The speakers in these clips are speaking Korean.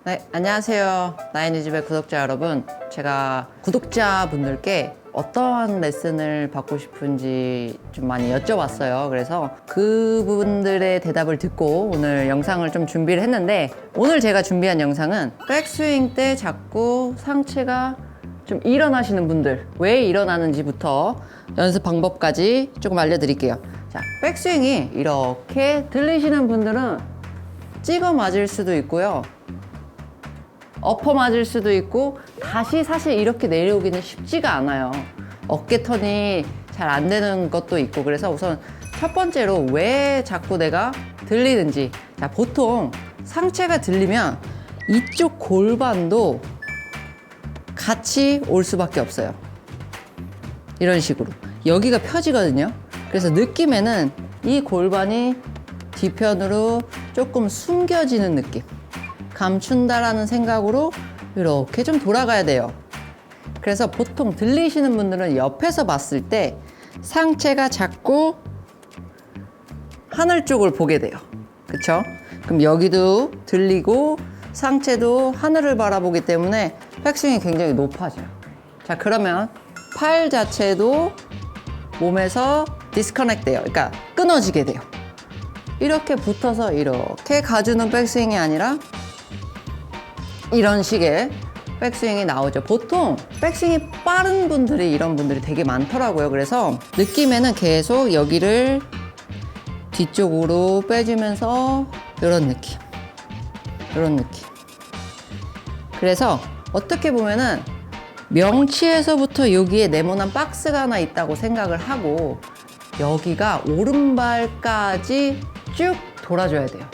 네, 안녕하세요. 나인이 집의 구독자 여러분. 제가 구독자분들께 어떠한 레슨을 받고 싶은지 좀 많이 여쭤봤어요. 그래서 그분들의 대답을 듣고 오늘 영상을 좀 준비를 했는데, 오늘 제가 준비한 영상은 백스윙 때 자꾸 상체가 좀 일어나시는 분들, 왜 일어나는지부터 연습 방법까지 조금 알려드릴게요. 자, 백스윙이 이렇게 들리시는 분들은 찍어 맞을 수도 있고요, 엎어 맞을 수도 있고, 다시 사실 이렇게 내려오기는 쉽지가 않아요. 어깨 턴이 잘 안 되는 것도 있고. 그래서 우선 첫 번째로 왜 자꾸 내가 들리는지. 자, 보통 상체가 들리면 이쪽 골반도 같이 올 수밖에 없어요. 이런 식으로 여기가 펴지거든요. 그래서 느낌에는 이 골반이 뒤편으로 조금 숨겨지는 느낌, 감춘다라는 생각으로 이렇게 좀 돌아가야 돼요. 그래서 보통 들리시는 분들은 옆에서 봤을 때 상체가 자꾸 하늘 쪽을 보게 돼요. 그쵸? 그럼 여기도 들리고 상체도 하늘을 바라보기 때문에 백스윙이 굉장히 높아져요. 자, 그러면 팔 자체도 몸에서 디스커넥트 돼요. 그러니까 끊어지게 돼요. 이렇게 붙어서 이렇게 가주는 백스윙이 아니라 이런 식의 백스윙이 나오죠. 보통 백스윙이 빠른 분들이, 이런 분들이 되게 많더라고요. 그래서 느낌에는 계속 여기를 뒤쪽으로 빼주면서 이런 느낌, 이런 느낌. 그래서 어떻게 보면은 명치에서부터 여기에 네모난 박스가 하나 있다고 생각을 하고, 여기가 오른발까지 쭉 돌아줘야 돼요.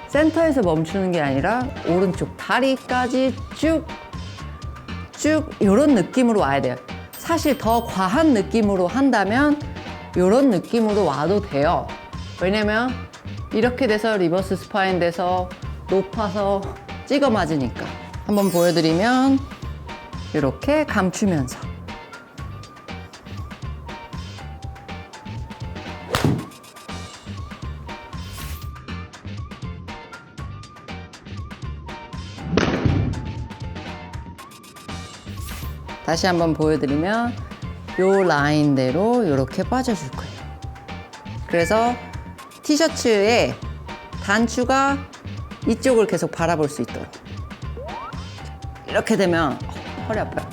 센터에서 멈추는 게 아니라 오른쪽 다리까지 쭉 이런 느낌으로 와야 돼요. 사실 더 과한 느낌으로 한다면 이런 느낌으로 와도 돼요. 왜냐면 이렇게 돼서 리버스 스파인 돼서 높아서 찍어 맞으니까. 한번 보여드리면 이렇게 감추면서, 다시 한번 보여드리면 요 라인대로 이렇게 빠져줄 거예요. 그래서 티셔츠에 단추가 이쪽을 계속 바라볼 수 있도록 이렇게 되면 허리 아파요.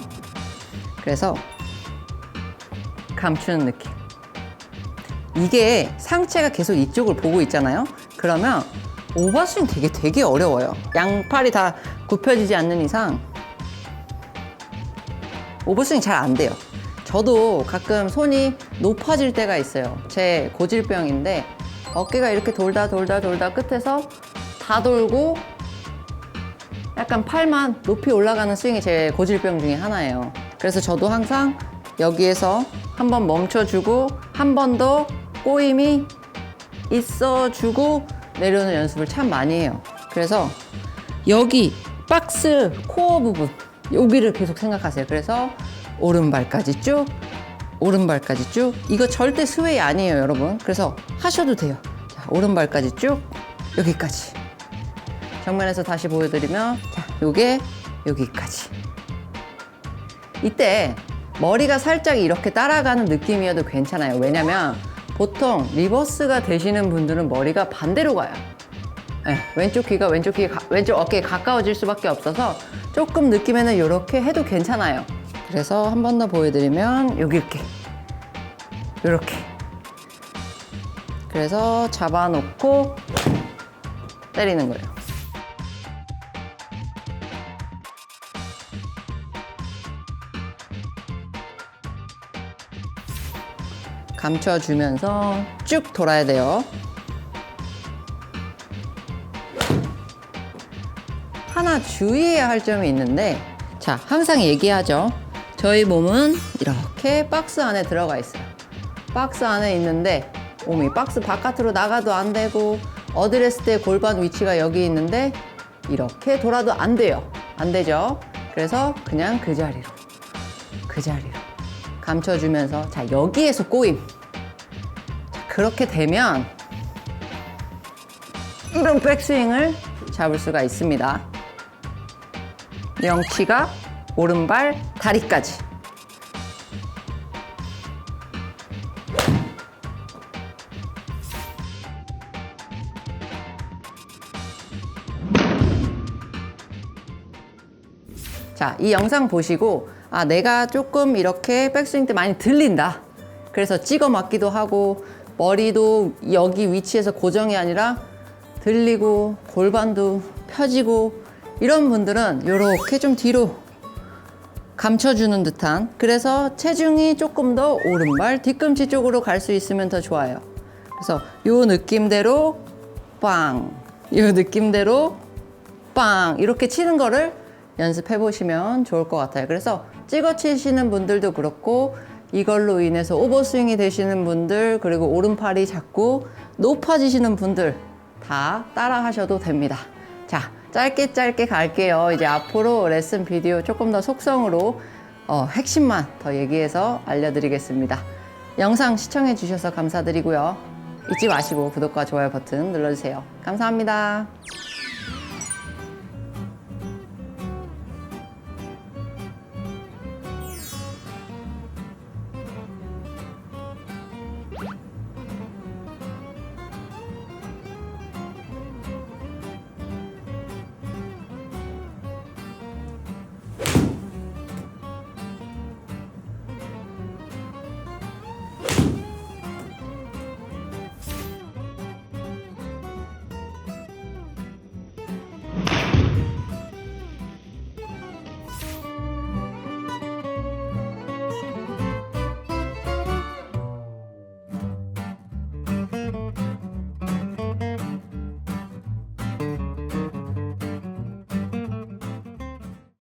그래서 감추는 느낌. 이게 상체가 계속 이쪽을 보고 있잖아요. 그러면 오버스윙 되게 어려워요. 양팔이 다 굽혀지지 않는 이상 오버스윙 잘 안 돼요. 저도 가끔 손이 높아질 때가 있어요. 제 고질병인데 어깨가 이렇게 돌다 끝에서 다 돌고 약간 팔만 높이 올라가는 스윙이 제 고질병 중에 하나예요. 그래서 저도 항상 여기에서 한번 멈춰주고 한 번 더 꼬임이 있어주고 내려오는 연습을 참 많이 해요. 그래서 여기 박스 코어 부분, 여기를 계속 생각하세요. 그래서 오른발까지 쭉, 오른발까지 쭉. 이거 절대 스웨이 아니에요, 여러분. 그래서 하셔도 돼요. 자, 오른발까지 쭉, 여기까지. 정면에서 다시 보여드리면, 자, 요게 여기까지. 이때 머리가 살짝 이렇게 따라가는 느낌이어도 괜찮아요. 왜냐면 보통 리버스가 되시는 분들은 머리가 반대로 가요. 네, 왼쪽 귀가 왼쪽 어깨에 가까워질 수밖에 없어서 조금 느낌에는 이렇게 해도 괜찮아요. 그래서 한 번 더 보여드리면 여기 이렇게 그래서 잡아놓고 때리는 거예요. 감춰주면서 쭉 돌아야 돼요. 하나 주의해야 할 점이 있는데, 자, 항상 얘기하죠. 저희 몸은 이렇게 박스 안에 들어가 있어요. 박스 안에 있는데 몸이 박스 바깥으로 나가도 안 되고, 어드레스 때 골반 위치가 여기 있는데 이렇게 돌아도 안 돼요. 안 되죠. 그래서 그냥 그 자리로 감춰주면서, 자, 여기에서 꼬임. 자, 그렇게 되면 이런 백스윙을 잡을 수가 있습니다. 명치가 오른발 다리까지. 자, 이 영상 보시고 아, 내가 조금 이렇게 백스윙 때 많이 들린다. 그래서 찍어 맞기도 하고 머리도 여기 위치에서 고정이 아니라 들리고 골반도 펴지고 이런 분들은 이렇게 좀 뒤로 감춰주는 듯한, 그래서 체중이 조금 더 오른발 뒤꿈치 쪽으로 갈 수 있으면 더 좋아요. 그래서 요 느낌대로 빵, 요 느낌대로 빵 이렇게 치는 거를 연습해 보시면 좋을 것 같아요. 그래서 찍어 치시는 분들도 그렇고 이걸로 인해서 오버스윙이 되시는 분들, 그리고 오른팔이 자꾸 높아지시는 분들 다 따라 하셔도 됩니다. 자, 짧게 갈게요. 이제 앞으로 레슨 비디오 조금 더 속성으로 핵심만 더 얘기해서 알려드리겠습니다. 영상 시청해 주셔서 감사드리고요. 잊지 마시고 구독과 좋아요 버튼 눌러주세요. 감사합니다.